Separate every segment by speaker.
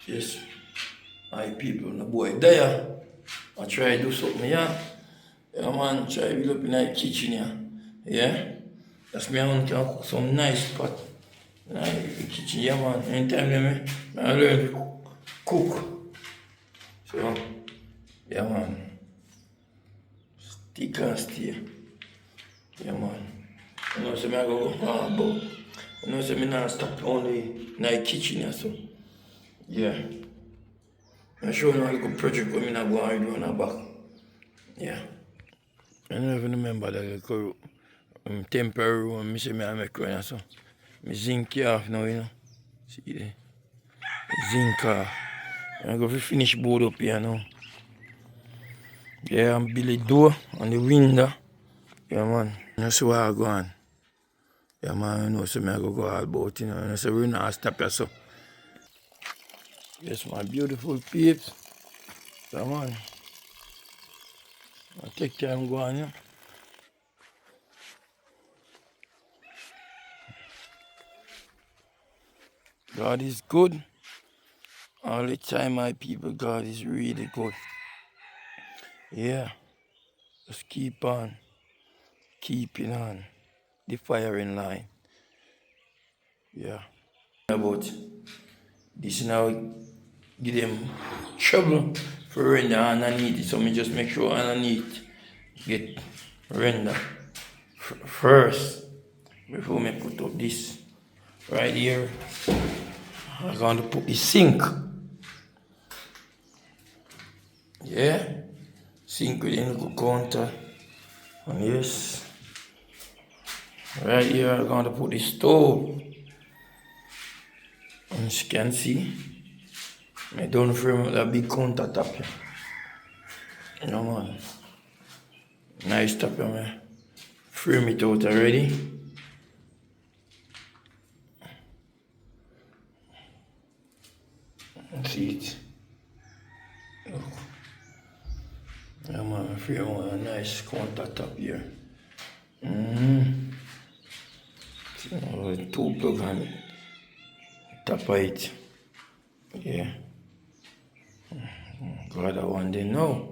Speaker 1: Yes, my people, the boy there. I try to do something here. Yeah, man, try to build up in the kitchen here. Yeah? That's me, I can cook some nice pot. In the kitchen, yeah, man. Anytime I learn to cook. So, yeah, man. Stick and stay. Yeah, man. You know, so I go but you know, so I not stop only in the kitchen here, so. Yeah. I'm sure you a little project when I go and do on the back. Yeah. I don't even remember that little temporary one I say I make one so. I zinc it off now, you know. See there. Zinc off. I'm going to finish board up here now. Yeah, and build the door and the window. Yeah, man. You see where I go on. Yeah, man, you know, so I go all about, you know. And so we're not stop here, so. Yes, my beautiful peeps. Come on. I take time going, yeah. God is good. All the time, my people, God is really good. Yeah. Just keep on. Keeping on. The firing line. Yeah. About this now, give them trouble for render underneath it. So me just make sure underneath get render first before me put up this right here. I'm going to put the sink. Yeah, sink with the little counter. And yes, right here I'm going to put the stove. And as you can see, I don't frame up that big countertop here. You know, man. Nice top here, man. Frame it out already. See it. Look. Yeah, man, frame out a nice countertop here. So, two plug on it. Top of it. Yeah. Got that one there now.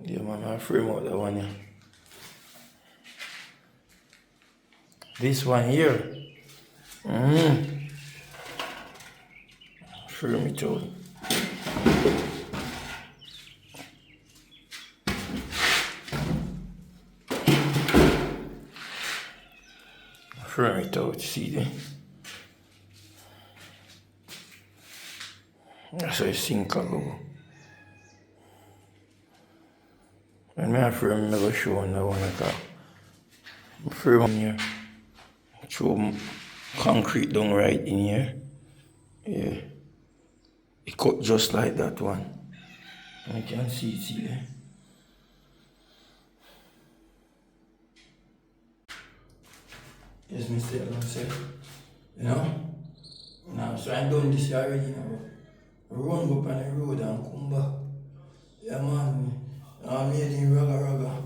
Speaker 1: Yeah, man, I frame out that one here. This one here. Frame it out. Frame it out, see there? That's how you sink a go. And my frame never show on that one at all. Frame on here. Throw concrete down right in here. Yeah. It cut just like that one. I can see it here. Yes, Mr. Alonso. You know? Now, so I done this already, you know. Run up on the road and come back. Yeah, man. I'm made in raga.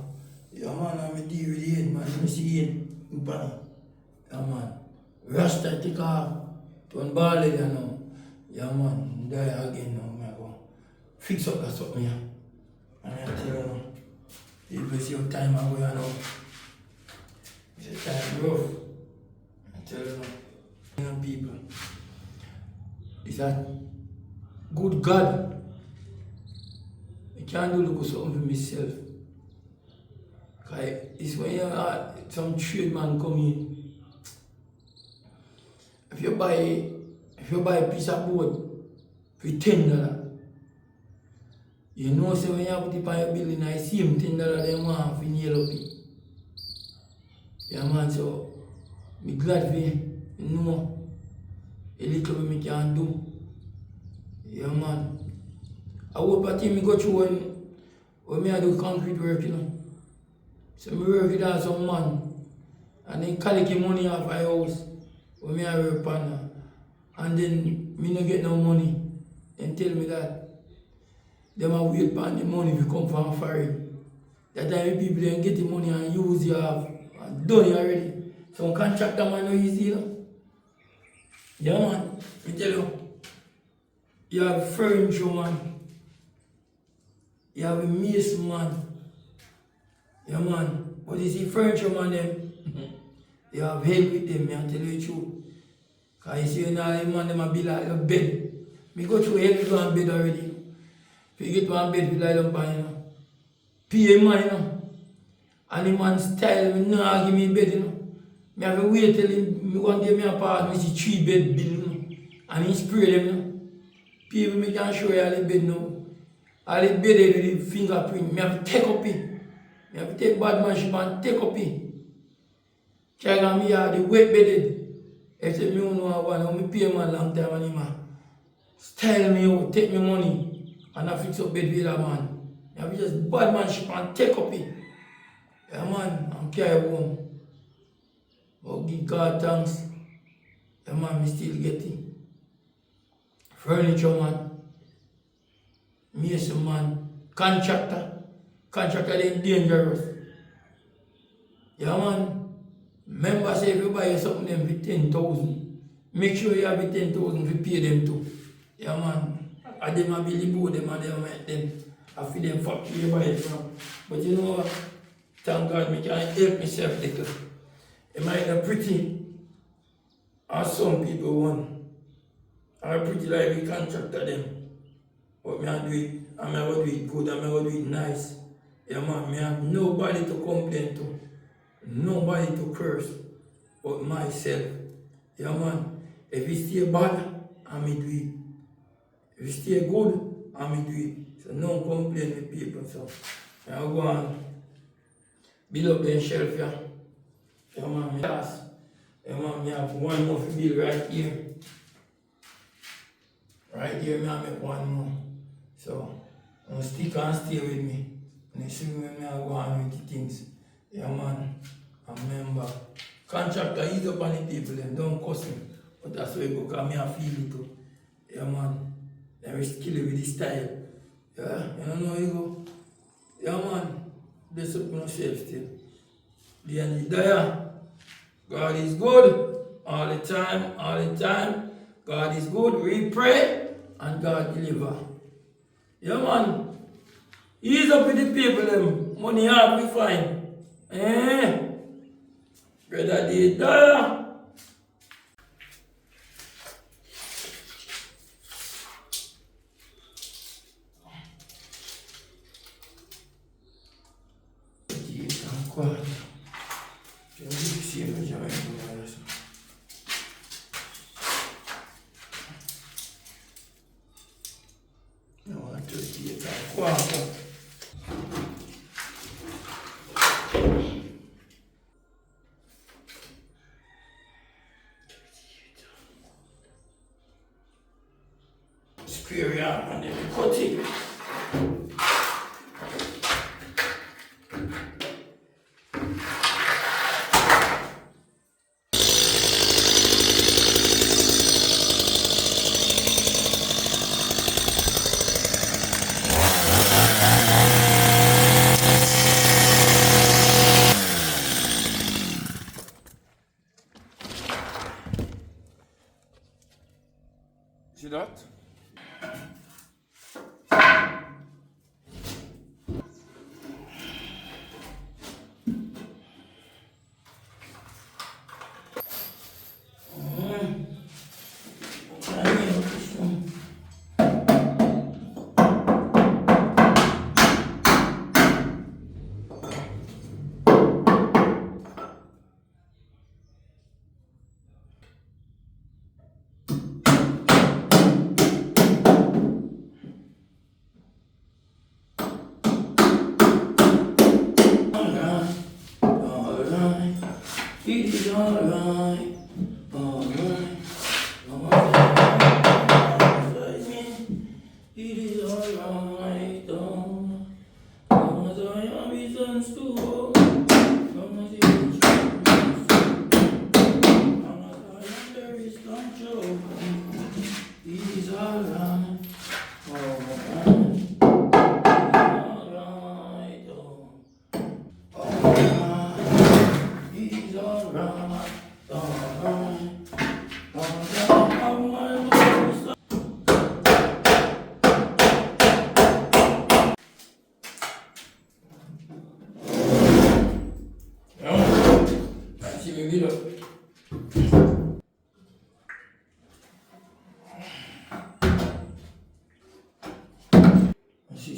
Speaker 1: Yeah, man, I'm a deal with the head, man. Let me see it. Yeah, man. Rasta take off. Turn ball head, you know. Yeah, man. Die again now. I go fix up that something here. And I tell you now. People see how time I go here now. It's a time rough. I tell you now. You know, people. It's that good God. I can't do look something for myself. Cause it's when you some trade man come in. If you buy a piece of board for $10, you know say when you put it on your building, I see him $10 they want for nail up it. Yeah, man, so I'm glad for you know a little bit I can do. Yeah, man. I hope I think I go through when I do concrete work, you know. So I work with some man and then collect money off my house when I work on and then me not get no money and tell me that them a wait for the money to come from foreign. That time people then get the money and use you have and done it already. Some contractor man no easy, you know. Yeah, man, I tell you. You have furniture man. You have a mason man. Yeah man. But you see furniture man them, you have help with them, I tell you the truth. Cause you see you know the man them a build like a bed. Me go through help with one bed already. If you get one bed with like up on, you know. Pay man, you know. And the man style, me nah give me bed, you know. Me have to wait till him, one day me a pass, me see 3 bed bill, you know. And he spray them, you know. People me can show you all the bed now. All the bed with the fingerprint, me have to take up it. Me have to take bad manship and take up it. Check on me the wet bedded. If me don't know one, me pay man long time and him style me out, take me money, and I fix up bed with that man. Me have to just bad manship and take up it. Yeah man, I'm carry home. But give God thanks. Yeah man, me still getting. Furniture man. Mason man. Contractor. Contractor they dangerous. Yeah man. Remember say if you buy something them for 10,000, make sure you have the 10,000 to pay them too. Yeah man. And them a build the boat them and them I feel them factory you buy it from. But you know what? Thank God me can help myself little. It might not pretty as some people want. I pretty like the contractor them. But me I do it, and I will do it good, and I will do it nice. Yeah man, me have nobody to complain to. Nobody to curse but myself. Yeah man, if it stay bad, I may do it. If it stay good, I may do it. So no complain with people. So I go on build up the shelf here. Yeah man, me ask. Yeah man, me have one more to build right here. Right here, me have make one more. So stick and stay with me. And you see when I go on with the things. Yeah man, I remember. Contractor ease up on the people and don't cuss me. But that's why you go, because me I feel it too. Yeah man. Then we kill it with the style. Yeah, you don't know how you go. Yeah man. Bless up yourself still. The end of the day. God is good. All the time, all the time. God is good. We pray and God deliver. Yeah man. Ease up with the people them. Money hard we find. Brother did die. Square yard and then we cut it. See that? It is alright, alright, it is alright, long as I have his hands to hold, long as he is long as I am there is control, it is alright, alright,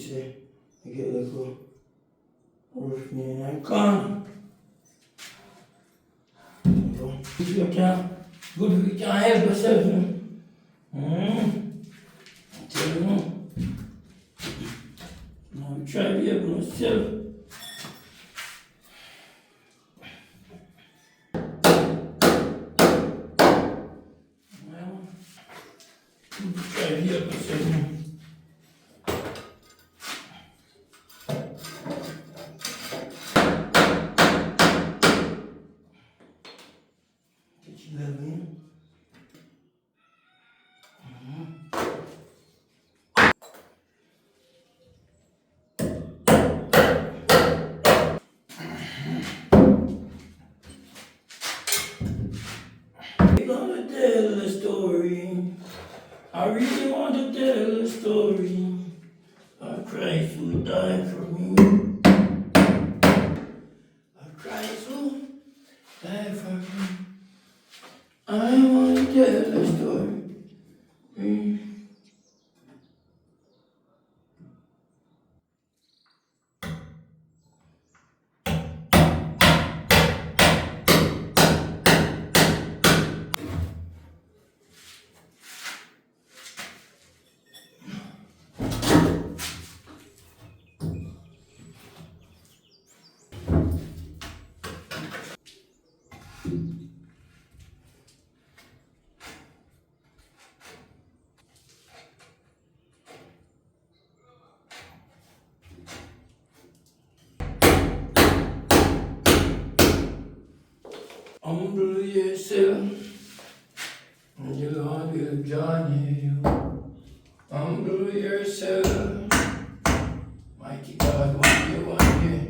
Speaker 1: say, I get like a roof in a corner. If you can, good if you can help yourself, you know. I tell you now. Now try to be able to yourself. Try to help yourself, you know. I'm gonna tell the story. I really want to tell the story of Christ who died for me. Of Christ who died for me. I want to tell the story. Humble yourself, and the Lord will join you. Humble yourself, mighty God, what you want here.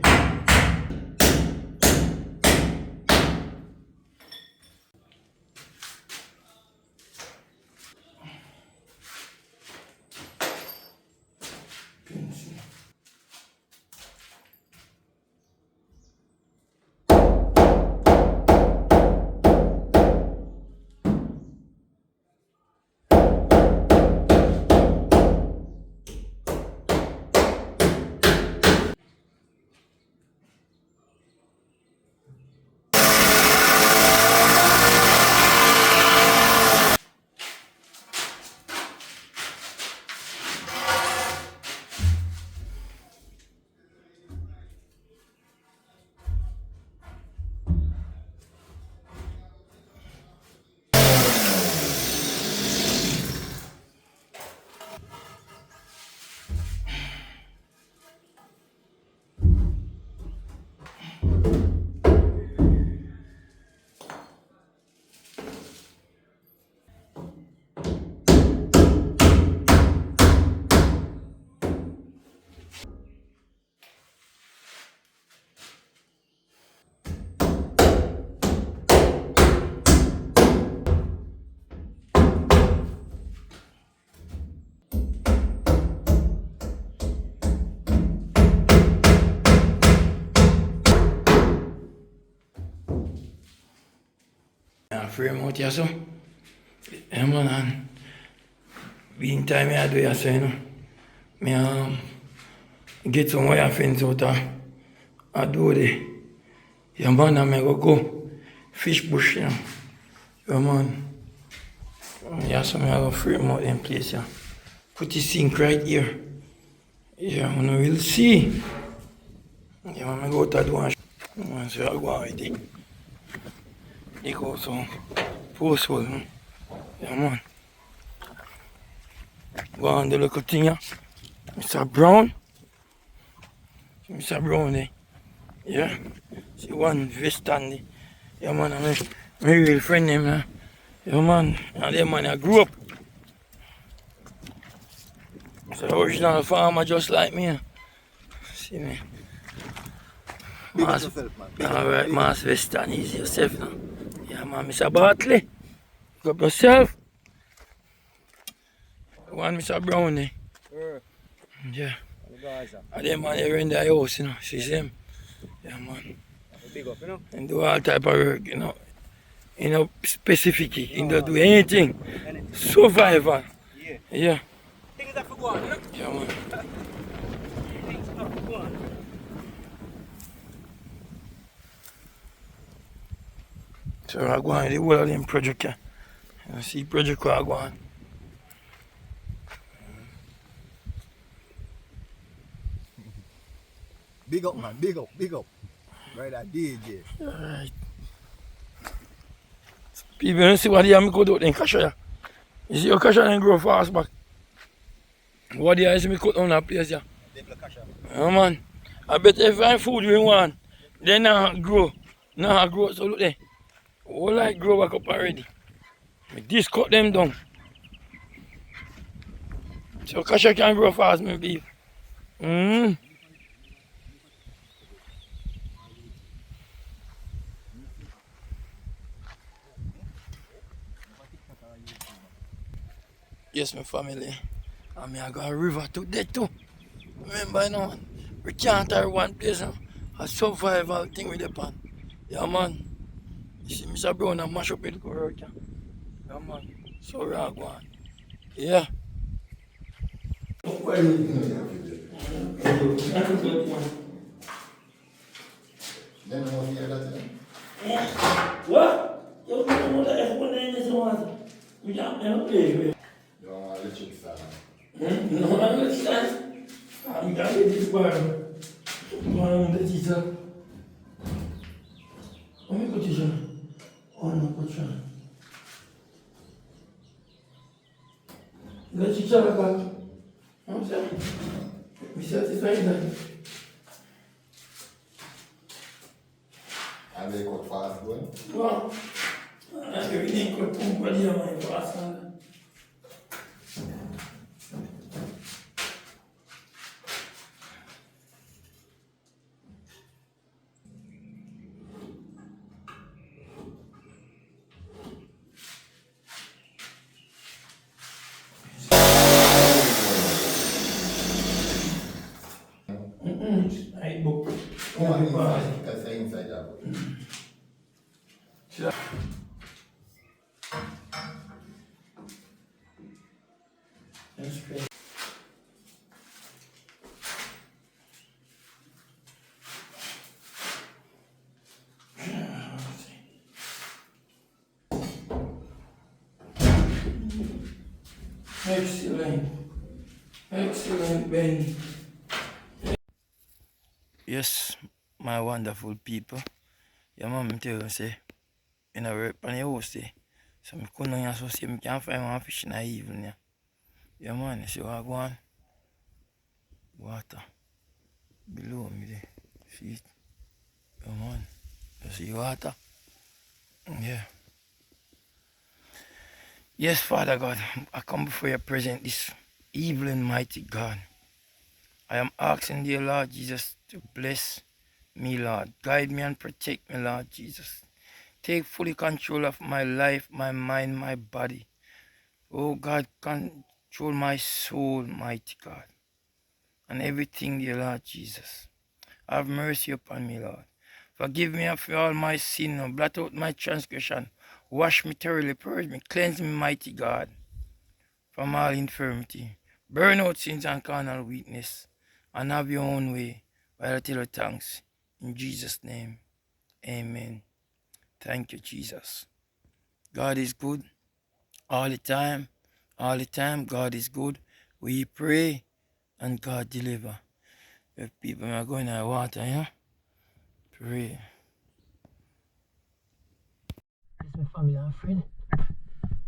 Speaker 1: Frame out here, so. Yeah, man, and meantime, I do here, so, you know. Me, get some wire fence out I do the. Yeah, man, and I go fish bush, you know. Yeah, man. Yeah, so I go frame out in place, yeah. Put the sink right here. Yeah, man, we'll see. Yeah, man, I go out and do one. So I go out with it. They go some post hole, no? Yeah, man. Go on the little thing, yeah. Mr. Brown. Mr. Brown, eh? Yeah. See one vest on the. Yeah, man, I'm my real friend, name, yeah. Yeah, man. And them, man, I grew up. It's an original farmer just like me, yeah. See me. Alright, Mass Western, easy yourself now. Yeah, man, Mr. Bartley. Pick up yourself. One Mr. Brown, eh? Yeah. And them man, they run the house, you know. See them? Yeah, man. Big up, you know? And do all type of work, you know. You know, specific. You don't do anything. Survival. Yeah. Yeah. Things that for go on, you know? Yeah, man. So I go on the whole of them project. You see project where I go on.
Speaker 2: Big up, man. Big up. Big up. Brother DJ.
Speaker 1: Alright. People don't see what the yam cut out in cashew. You see your cashew and grow fast back. What the hell is me cut on that place here? Yeah, man. I bet if I food you want, then now grow. Now grow. So look there. All like grow back up already. This cut them down. So cashew can grow fast, my beef. Yes, my family. I mean, I got a river today too. Remember, you know, we can't have one place. A survival thing with the pan. Yeah, man. You see, Mr. Brown and mash up it go right here. Yeah, man. So, we're going on. Yeah. What? You don't know that F1 in this one. We don't know. You don't want to let you stand. No, I'm not stand. I'm going to get this bar. I'm the teacher. I'm the teacher. Oh, no, teacher. The teacher, I'm saying, we satisfied that.
Speaker 2: And they cut fast going?
Speaker 1: Well, everything cut from body on my fast. I book.
Speaker 2: That's inside that.
Speaker 1: Sure. That's great. Excellent. Excellent, Ben. Yes, my wonderful people. Your mom tell you say, in a work on your house say, so I couldn't also say I can't find one fish in the evening. Yeah, yeah man, you see what I go on? Water. Below me there. See it? Yeah man. You see water? Yeah. Yes, Father God, I come before your presence this evening, mighty God. I am asking dear Lord Jesus to bless me, Lord. Guide me and protect me, Lord Jesus. Take fully control of my life, my mind, my body. Oh God, control my soul, mighty God. And everything, dear Lord Jesus. Have mercy upon me, Lord. Forgive me of all my sin, blot out my transgression. Wash me thoroughly, purge me, cleanse me, mighty God, from all infirmity. Burn out sins and carnal weakness, and have your own way, while I tell you thanks. In Jesus' name, amen. Thank you, Jesus. God is good all the time. All the time, God is good. We pray, and God deliver. If people are going to water, yeah? Pray. This is my family and friend.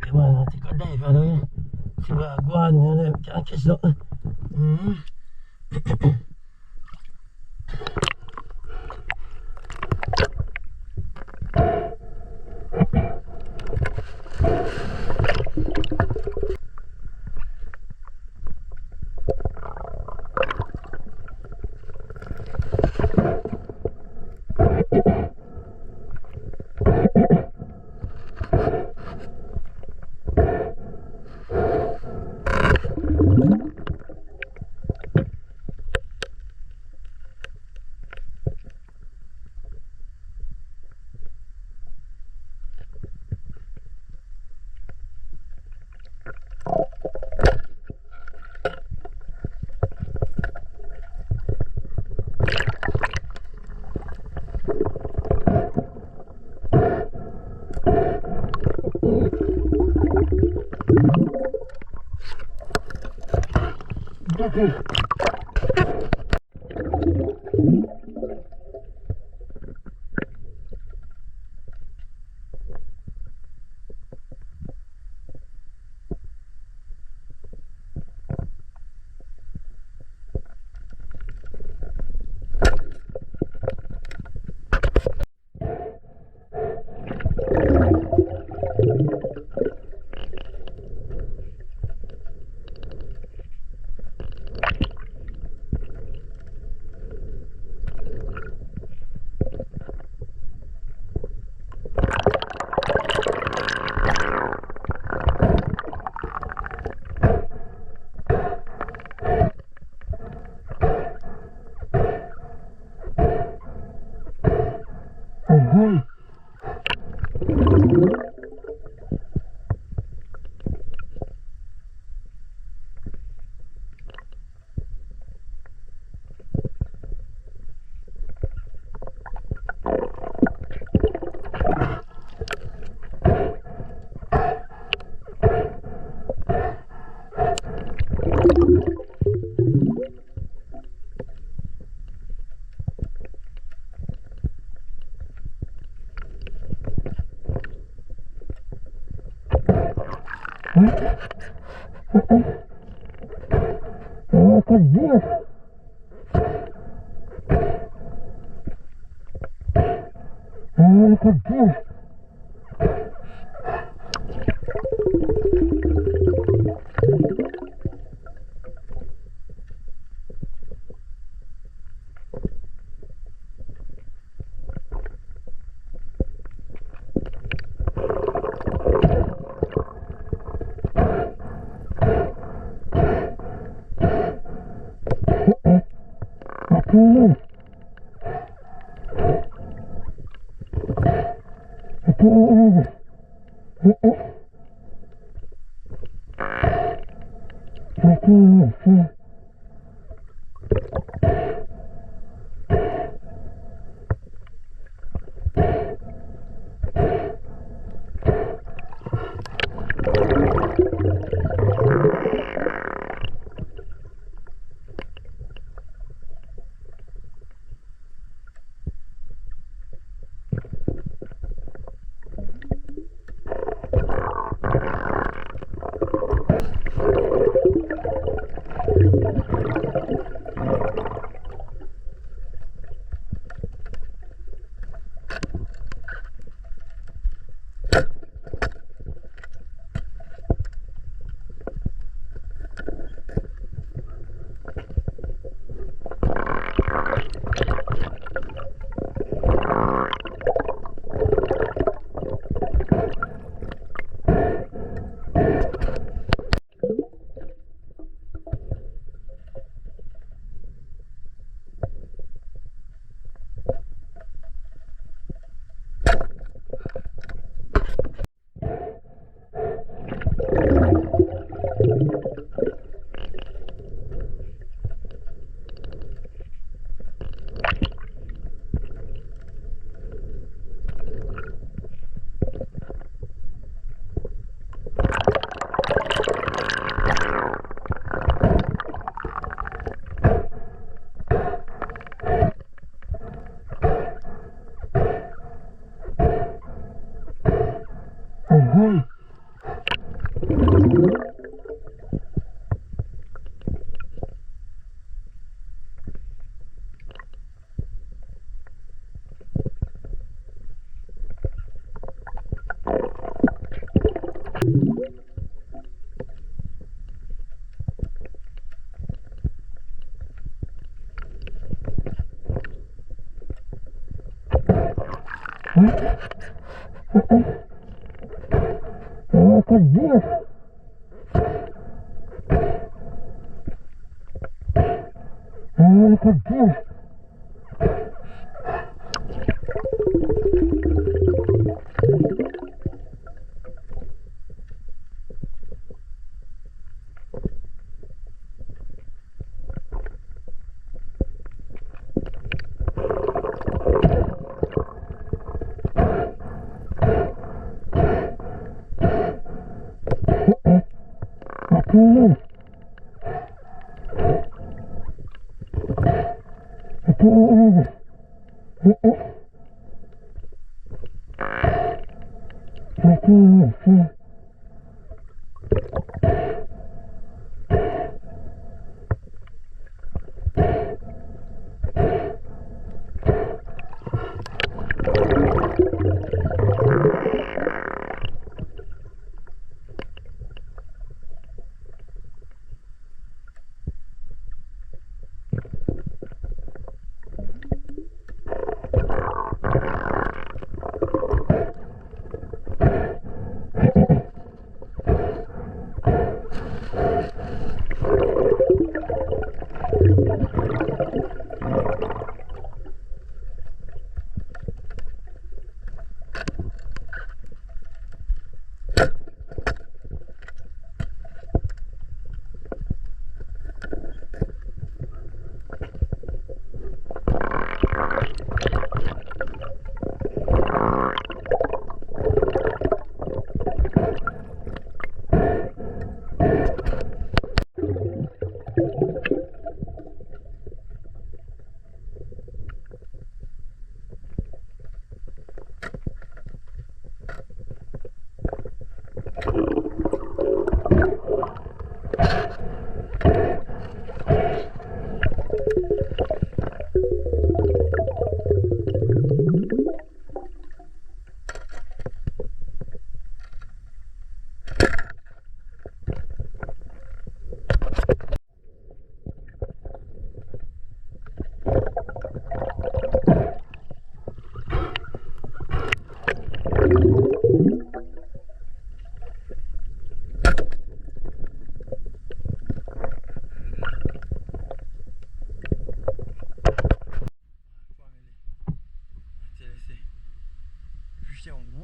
Speaker 1: Come on, I take a dive, I know. See where I go on, and I can't catch nothing.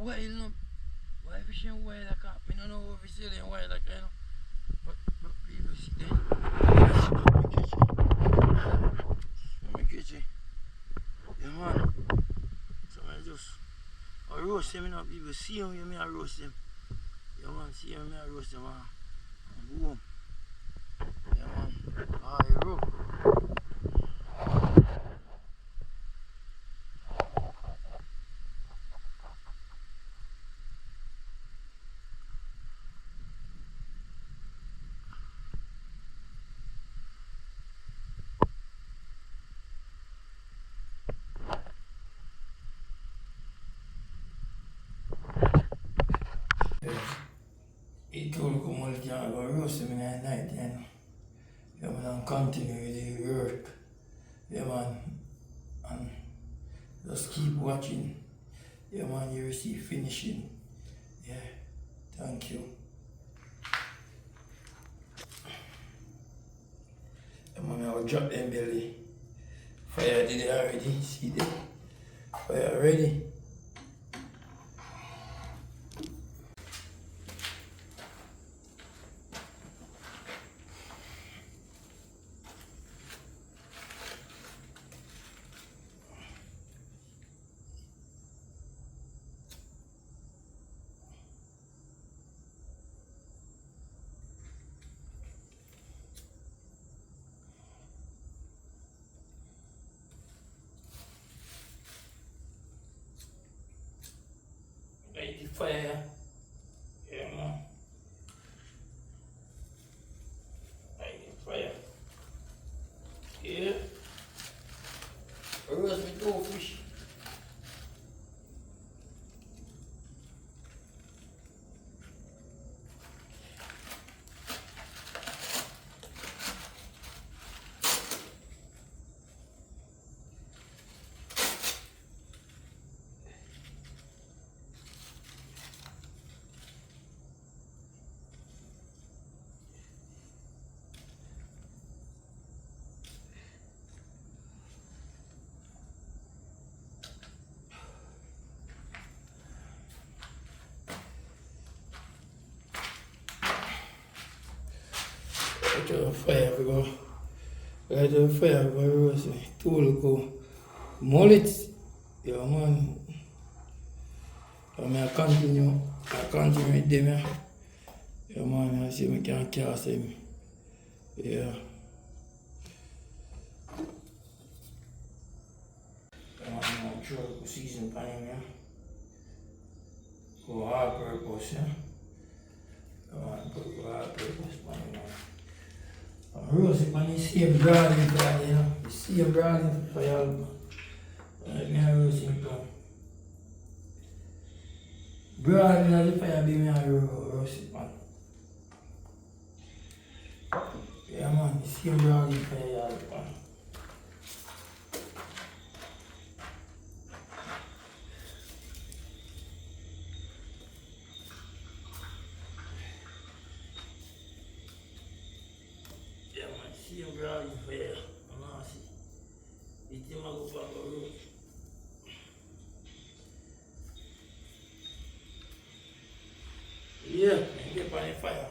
Speaker 1: Wild, no? Why fishing wild? I can't. I don't know if it's selling wild, like, you know. But people see them. Let me catch it. Yeah, man. So I just roast them, you know. People see them, you I roast them. Yeah, man. See them, I roast them, man. And boom. Yeah, man. I roast. He told come on, can't go roast him in the night, you know. Yeah, man, and continue with the work. Yeah, man. And just keep watching. Yeah, man, you receive finishing. Yeah, thank you. Yeah, man, I'll drop them belly. Fire did it already. See them? Fire ready. Light the fire. Yeah, man. Light the fire. Yeah. Roast me two fish. Light the fire, we go. Light the fire, we go roast me. Two go. Mullet. Yeah, man. I continue with them, yeah. Yeah, man, I see me can cast him. Yeah. put season pan in here. Go all purpose, yeah. Put all purpose pan in here. I'm roasting on the same broiling fire, you know. The same broiling fire. Like me I'm roasting too. Broiling on the fire, be me a roasting pan. Yeah man, the same broiling fire all the pan. Yeah man, same broiling fire. I'm not see. It's him a go back a roast. Yeah, get on the fire.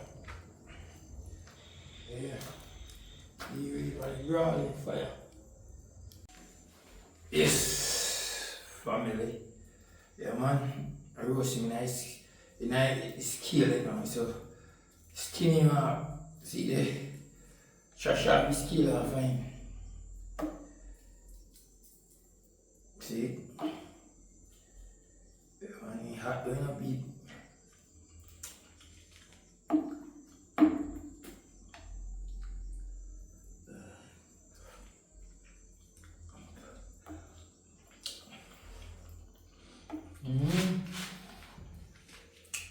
Speaker 1: Yeah. You ready for the broiling fire? Yes, family. Yeah man, I roasting nice in a scale, you know, so skinny man, see the trash out the scale are fine. See? Yeah man, it hot doing a beat.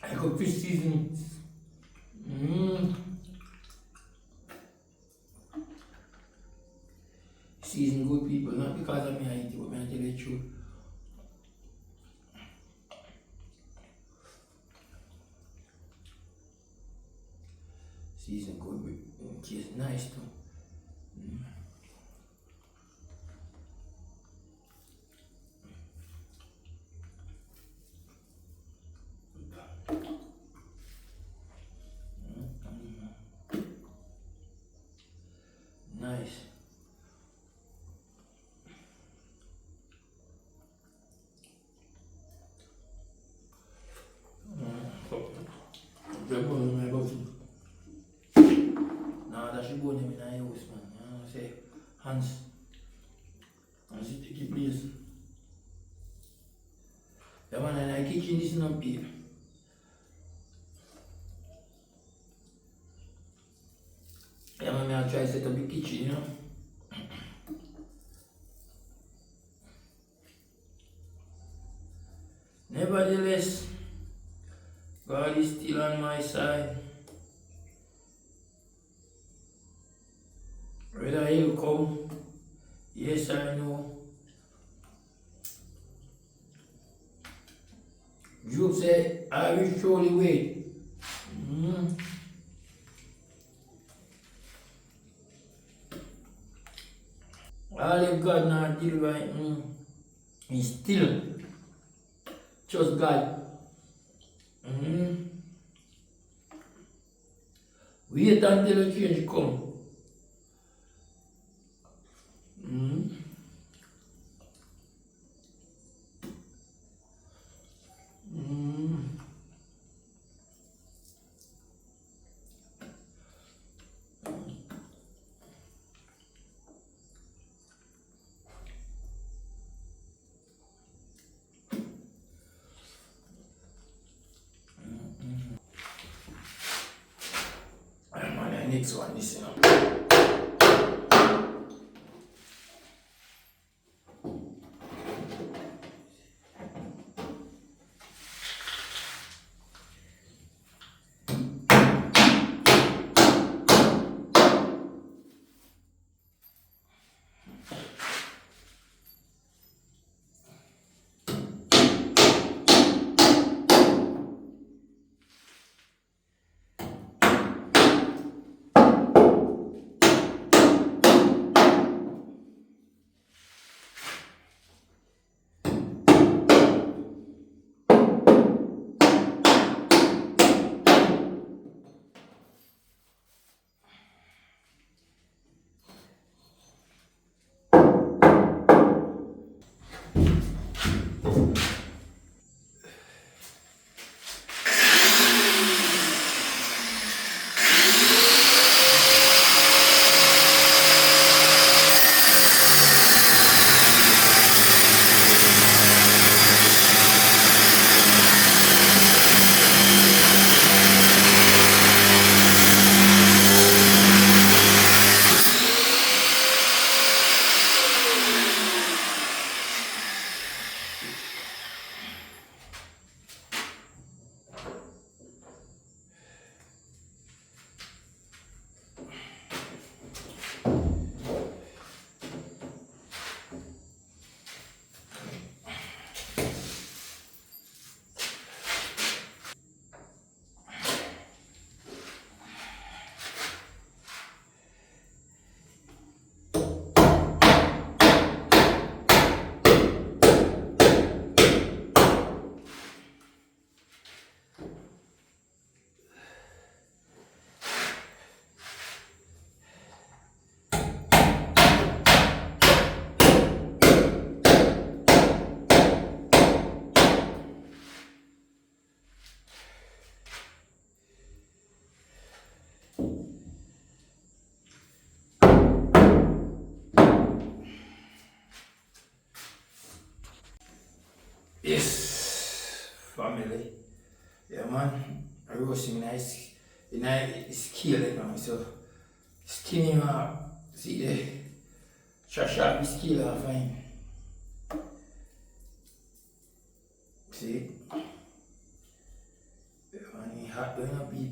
Speaker 1: I cook fish seasoning. Season good people, not because of me I eat it, but I tell you the truth. Season good with taste nice too. Nice. Nah, that should go in my house, man. You know what I say? Hands. Hands, you take your place. Yeah, man, and the kitchen is not big. Yeah, man, I try to set up the kitchen, you know. Nevertheless, God is still on my side. Whether he'll come, yes or no. Job said, I will surely wait. All if God not deal right, he still trust God. Wait until the change come. Man, the next one, this, you know. Yes, family. Yeah, man. I roasting nice, nice scale, you know. So, skinny, see the sharp scale, I find. See, yeah, man, he hot doing a bit.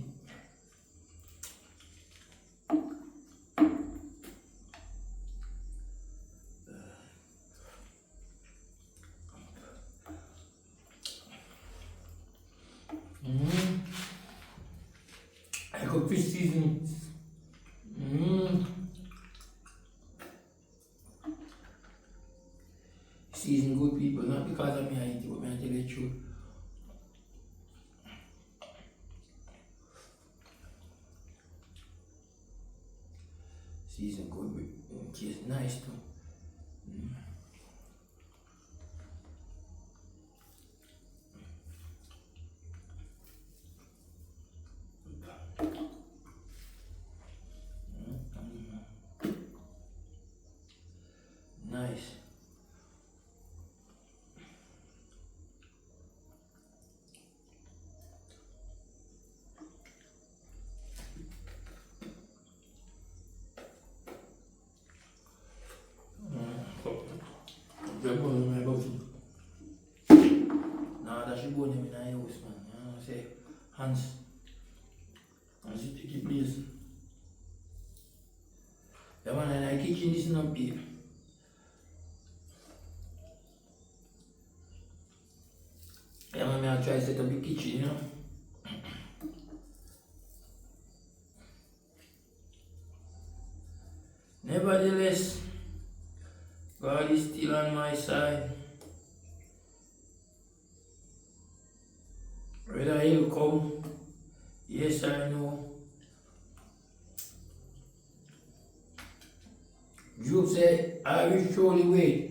Speaker 1: I got fish seasoning. Season good people, not because of me I eat it, but me I tell you the truth. Season good, it tastes nice too. Nice. Grab one of my box. Nah, that should go in my house, man. You know what I'm saying? Hands. As you take it, please. Yeah, man, and I kitchen this not big. Yeah, man, I'll try to set up the kitchen, you know. Nevertheless, God is still on my side. Whether he'll come, yes or no. Job said, I will surely wait.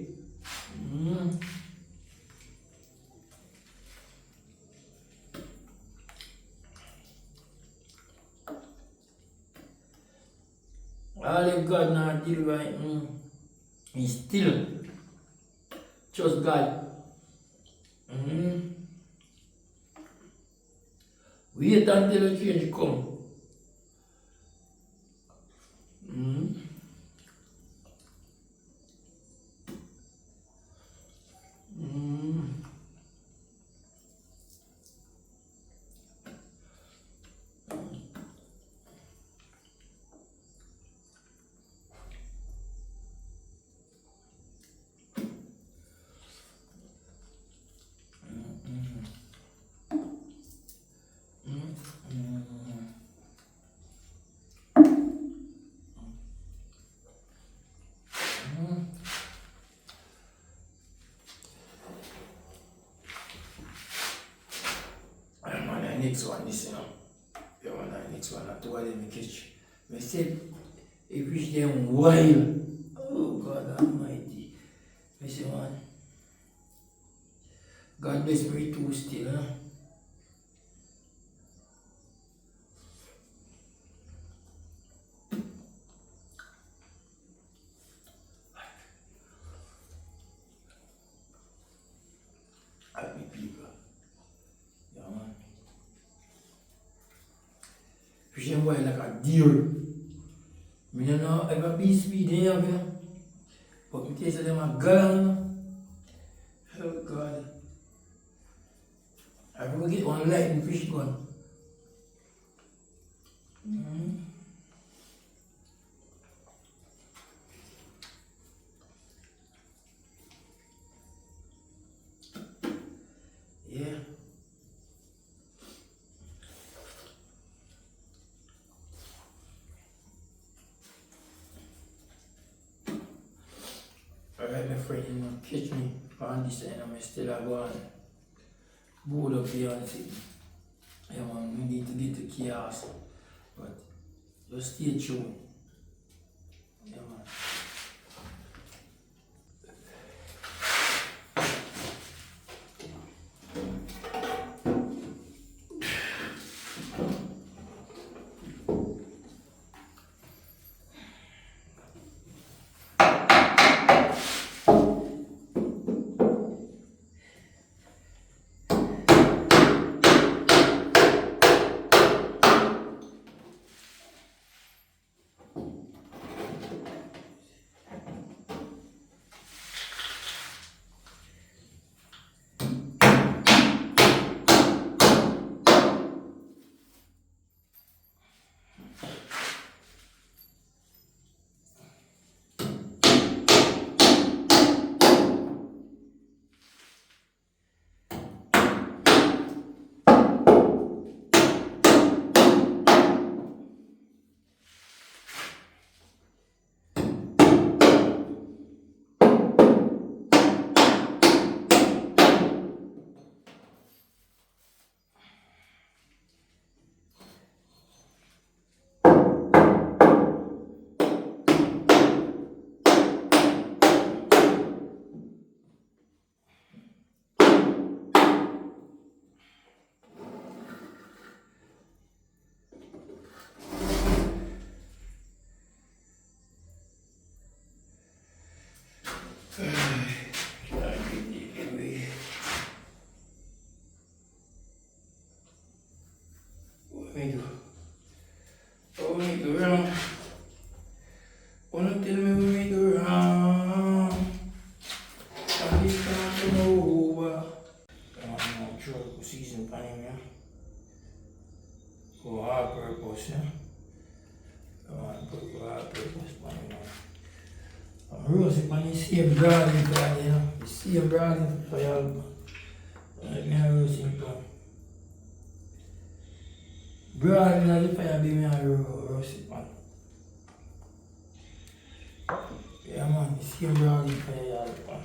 Speaker 1: All if God not deal right, he still trust God. Wait until the change come. Next one, this, you know. Yeah, man, next one, after what they catch. I said, it reach them wild. Oh, God Almighty. I say, man, God bless me too still, huh? Happy people. Yeah, man. Fishing wild like a deer. I don't know ever be speed in here, but I taste them a gun. Oh God. I will get one lightning fish gun. Yeah. Alright, my friend, you know, catch me on this end, I'm still going board up here and see. Yeah, man, we need to get to chaos, but just stay tuned. Yeah, man. Gonna tell me when we do wrong. And this time to know over. Come on, now, tropical season pan him, yeah. For all purpose, yeah. Come on, put all purpose pan him, yeah. I'm roasting pan the same brawling pan, you know. The same brawling for y'all. Like me a roasting pan. Brawling on the fire, be me a roasting pan. Yeah man, the same brawling fire, y'all pan.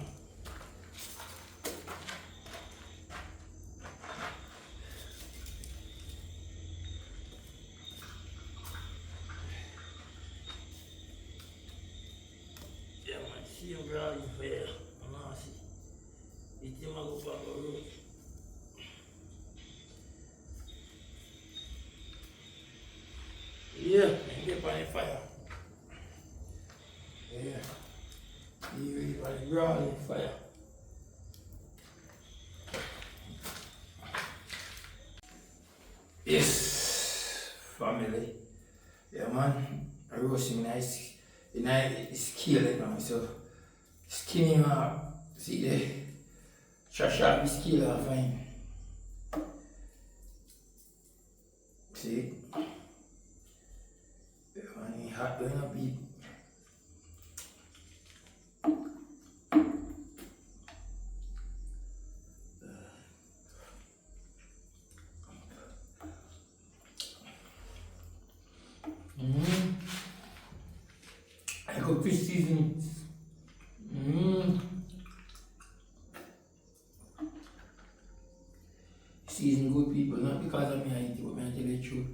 Speaker 1: Yeah man, same brawling fire. I'm not see. It's him a go back a roast. Yeah, and get on the fire. Yeah. You ready for the brawling fire. Yes, family. Yeah man, I roasting nice. It's killing now, so skinny man. See the sharp is killer fine. See? Yeah man, he hot going up beat. I got fish season. Season good people, not because of me I eat it, but I tell you the truth.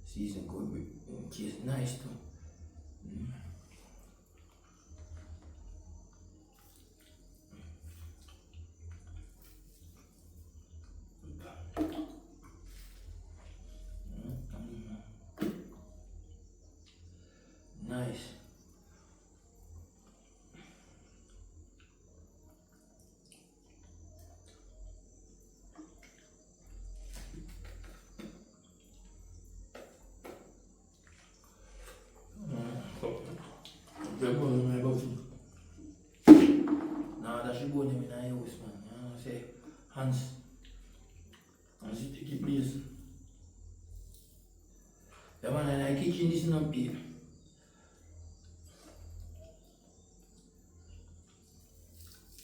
Speaker 1: Season good, it tastes nice too. Nice. Nah, that should go in my house, man. You know what I'm saying? Hands. Hands, you take it, please. Yeah, man, and I kitchen this not big.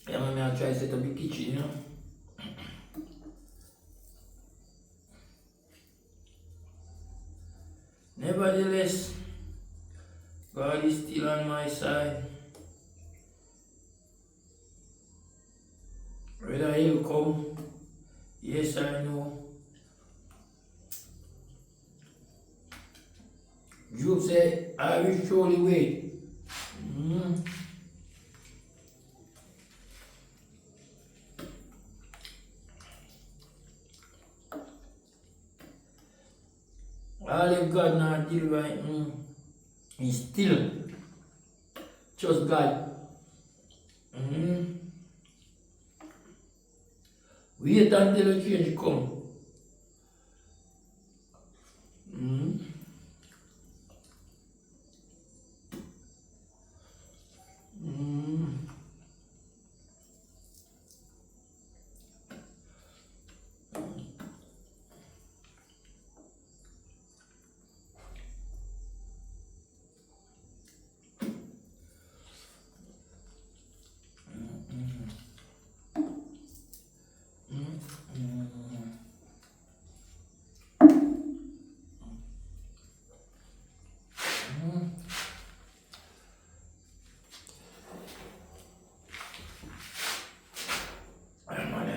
Speaker 1: Yeah, man, I'll try to set up the kitchen, you know. Nevertheless, God is still on my side. Whether he'll come, yes or no. Job said, I will surely wait. All if God not deal right, he still trust God. Wait until the change come.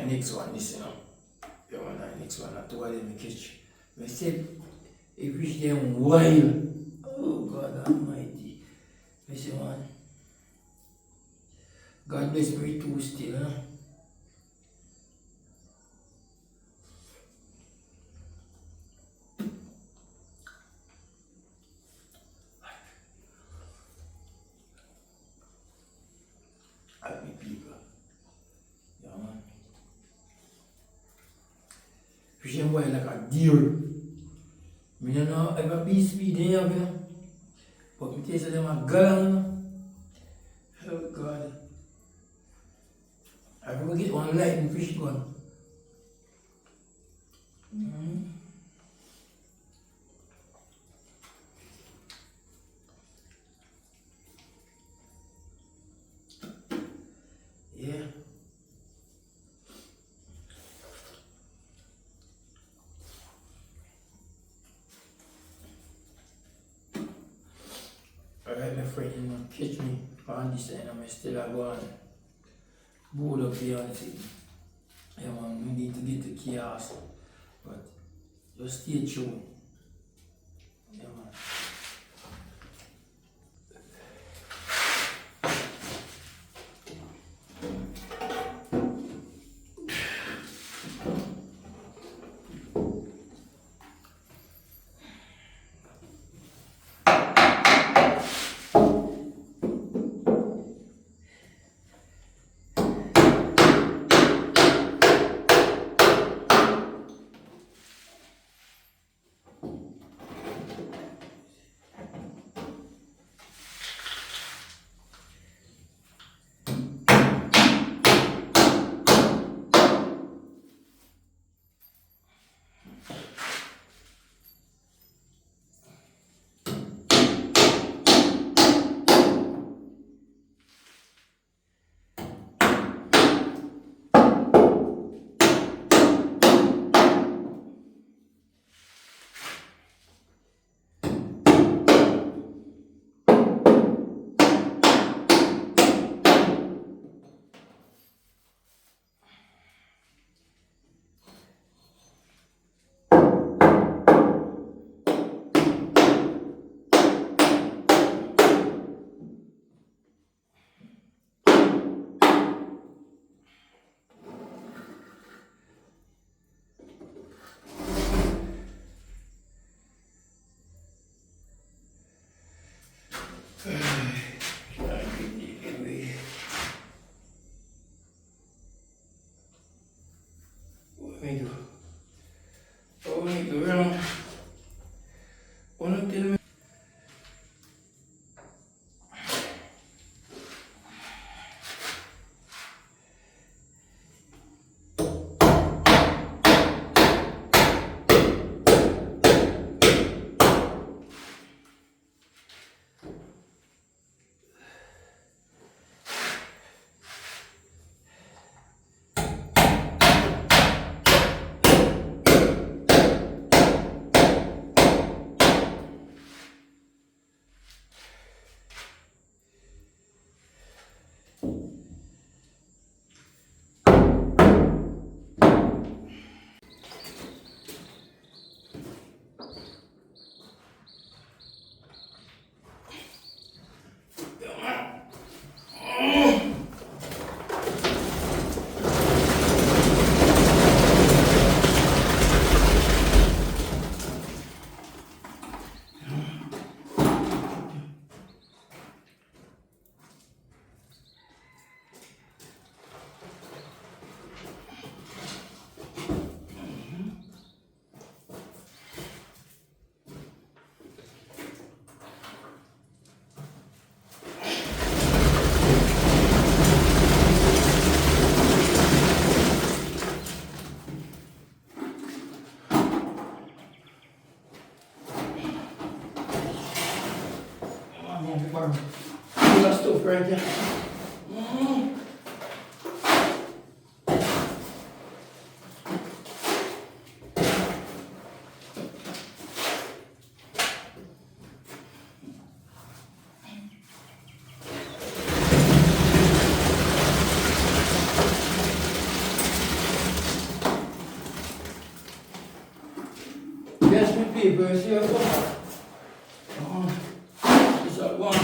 Speaker 1: Next one, this, you know. Yeah, man, next one, I told them in the kitchen. I said, it reached them wild. Oh, God Almighty. I said, man, God bless me too still, huh? Happy people. Yeah, man. Fishing boy like a deer. Me don't know ever be speed in here, you know. But me taste them a gallon, you know. Oh God. I forgot get one lightning fish gun. Yeah. Alright, my friend, you know, catch me on this end, I'm still a go on. Board up here on the thing. Yeah, man, we need to get the chaos. But just stay tuned. Yeah, man. Amigo, oh amigo, veo, uno tiene. That stuff right there. Yes, me papers here. It's at one.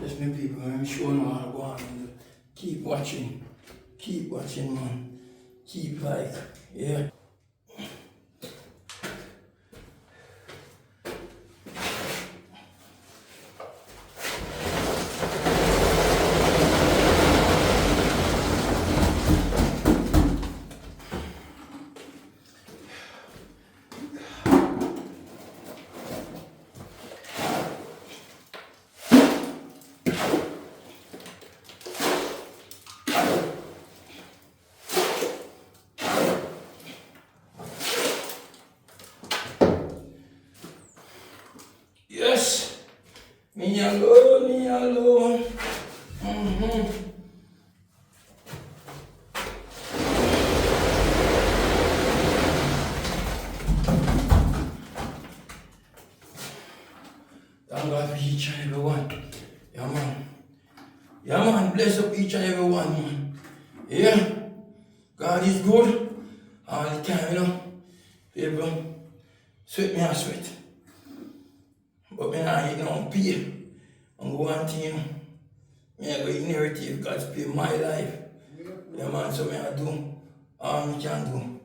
Speaker 1: Just me people, I'm sure now I go on. Keep watching, man. Keep like, yeah. Yes, me alone. Thank God for each and every one. Yeah, man. Yeah, man. Bless up each and every one, man. Yeah. God is good all the time, you know. People, sweat me and sweat. But me not eat no pay. I'm going to, you know. Me I go inherit it, God's pay my life. Yeah, man. So me I do all me can do.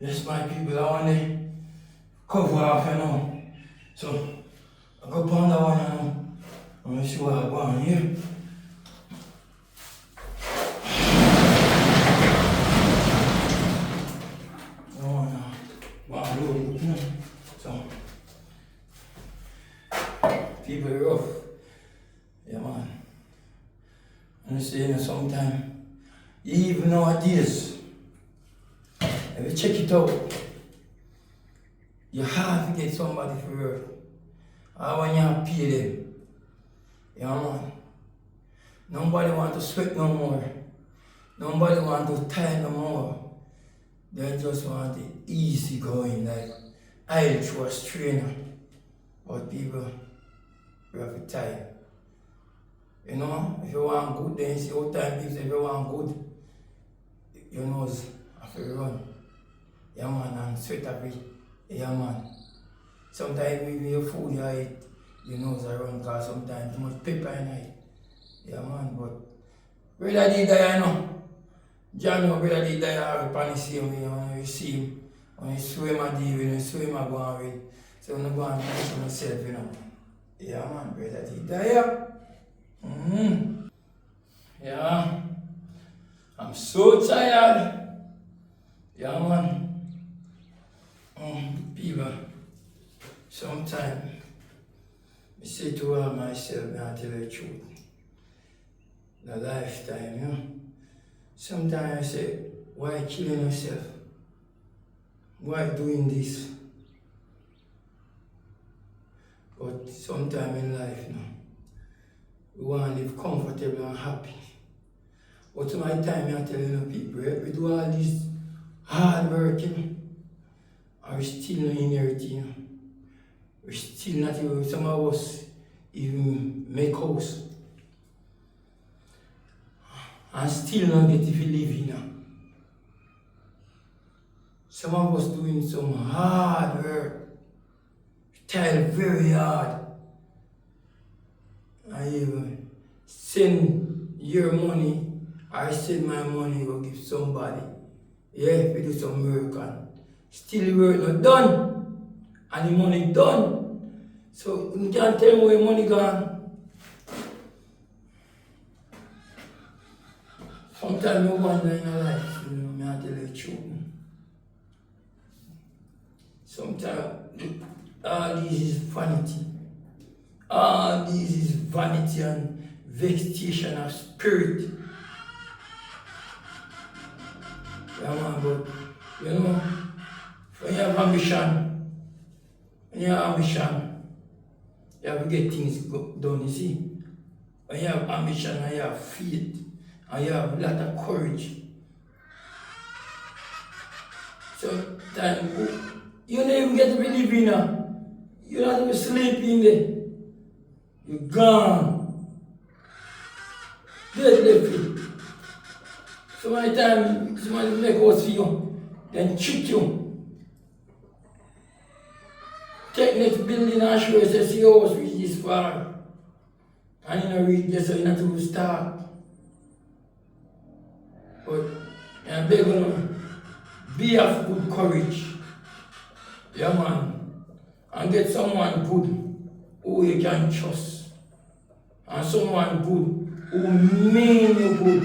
Speaker 1: Yes, my people, I want to cover off, you know. So, I go upon that one, you know. I'm going to see what I go on here. I want to load it, you know. So, people are rough. Yeah, man. I'm saying sometimes, even nowadays, if you check it out, you have to get somebody for work. Or when you pay them. Yeah, man. Nobody want to sweat no more. Nobody want to tie no more. They just want it easy going, like I'll throw a strainer. But people, you have to tie. You know, if you want good, then you see how time people say if you want good, you know, have to run. Yeah, man, and sweat a bit. Yeah, man. Sometimes even your food you eat, your nose around because sometimes too much pepper in it. Yeah, man, but brother did die, you know. John, no brother did die upon the same way, when you see him. When you swim a deal, when you swim a go on with. So when you go and measure myself, you know. Yeah, man, brother did die. Yeah. I'm so tired. Yeah, man. People, sometimes I say to myself, I tell the truth. The lifetime, you know. Sometimes I say, why killing yourself? Why doing this? But sometimes in life now, we want to live comfortable and happy. But to my time, I'm telling you people, we do all this hard work, you know. and we still not inherit, you know. We still not even, some of us even make house. And still not get if you live, you know. Some of us doing some hard work, try very hard. I even send your money, or send my money, go give somebody. Yeah, if you do some work and still the work not done, and the money done. So you can't tell me where your money gone. Sometimes I wonder in a life, you know, I tell you the truth. Sometimes all this is vanity. All this is vanity and vexation of spirit. Yeah, man, but you know, when you have ambition, you have to get things done, you see. When you have ambition and you have faith, and you have a lot of courage. Sometimes you don't even get to be living now. You're not even sleeping there. You're gone. Dead left. So many times somebody make us for you, then trick you. Take next building and show you, say, see how us reach this far. And you know reach there, so you not to start. But I'm begging you, be of good courage. Yeah, man. And get someone good who you can trust. And someone good who mean you good.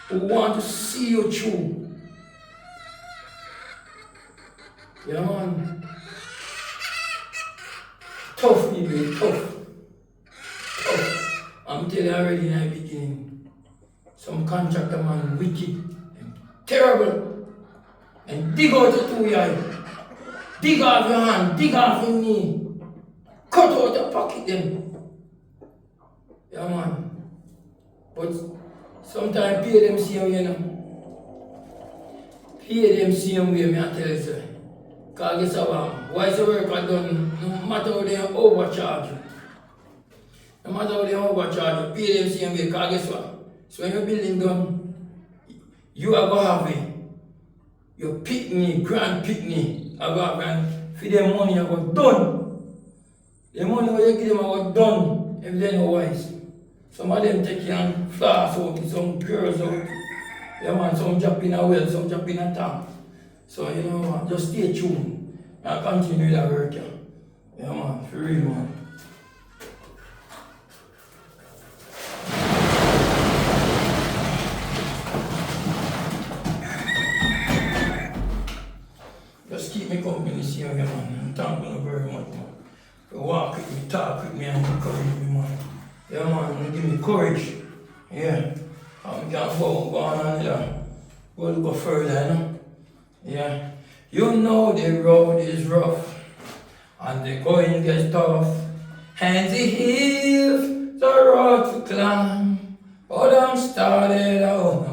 Speaker 1: Who want to see you through. Yeah, man. Tough, baby, tough. Tough. I'm telling you already in the beginning. Some contractor man wicked and terrible. And dig out your 2 eye. Dig off your hand, dig off your knee. Cut out your pocket then. Yeah, man. But sometimes pay them same way, you know. Pay them same way, I tell you, sir. Because guess what? Why is the work done? No matter how they overcharge you. No matter how they overcharge you, pay them same way. Because guess what? So when your building done, you are going to have it. Your picnic, grand picnic, I go and feed them money, I go done. The money where you give them, I go done. If they know wise. Some of them take you and floss out, some girls out. Yeah, man, some jump in a well, some jump in a tank. So, you know, just stay tuned and continue that work. Yeah, yeah, man, for real, man. Just keep me company this year, man. I'm thanking you very much, man. You walk with me, talk with me, and encourage me, man. Yeah, man, you give me courage. Yeah. I can't go on there. Go further, you know. Yeah. You know the road is rough, and the going gets tough. And the hills, the road to climb. But I'm started out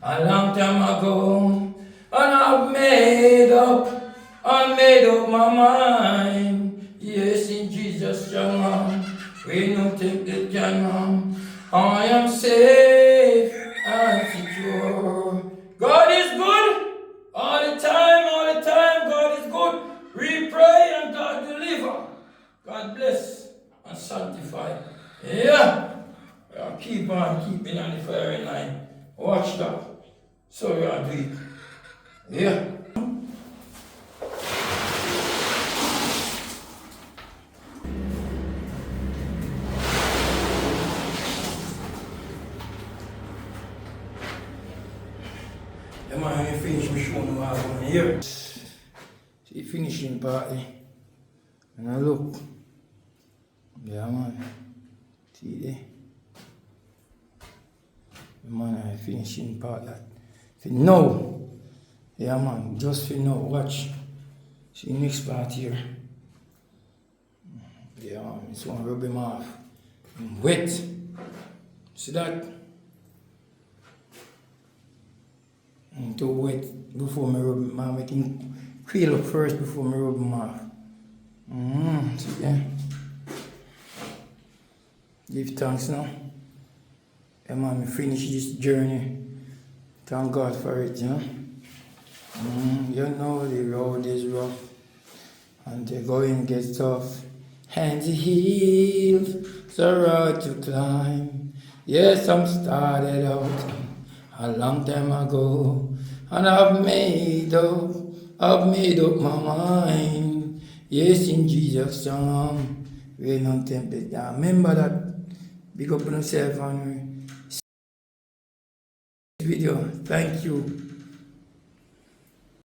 Speaker 1: a long time ago. And I made up my mind. Yes, in Jesus' strong we no take the can. I am safe and secure. God is good all the time, God is good. We pray and God deliver. God bless and sanctify. Yeah. Keep on keeping on the firing line. Watch that. So we are doing it. Yeah. Yeah, man, I finish my show now. I'm going here. See, finishing party. And I look. Yeah, man. See there. Yeah, man, I finishing part that. For now. Yeah, man, just for now. Watch. See next part here. Yeah, man, this one rub him off. I'm wet. See that? Too wet before me rub them off. I think quail up first before me rub them off. See, yeah. Give thanks now. Yeah, man, me finish this journey. Thank God for it, you know. You know the road is rough and the going gets tough. Hands healed, the road to climb. Yes, I'm started out a long time ago, and I've made up my mind. Yes, in Jesus' name, we no tempted down. Remember that. Big up on yourself and video. Thank you.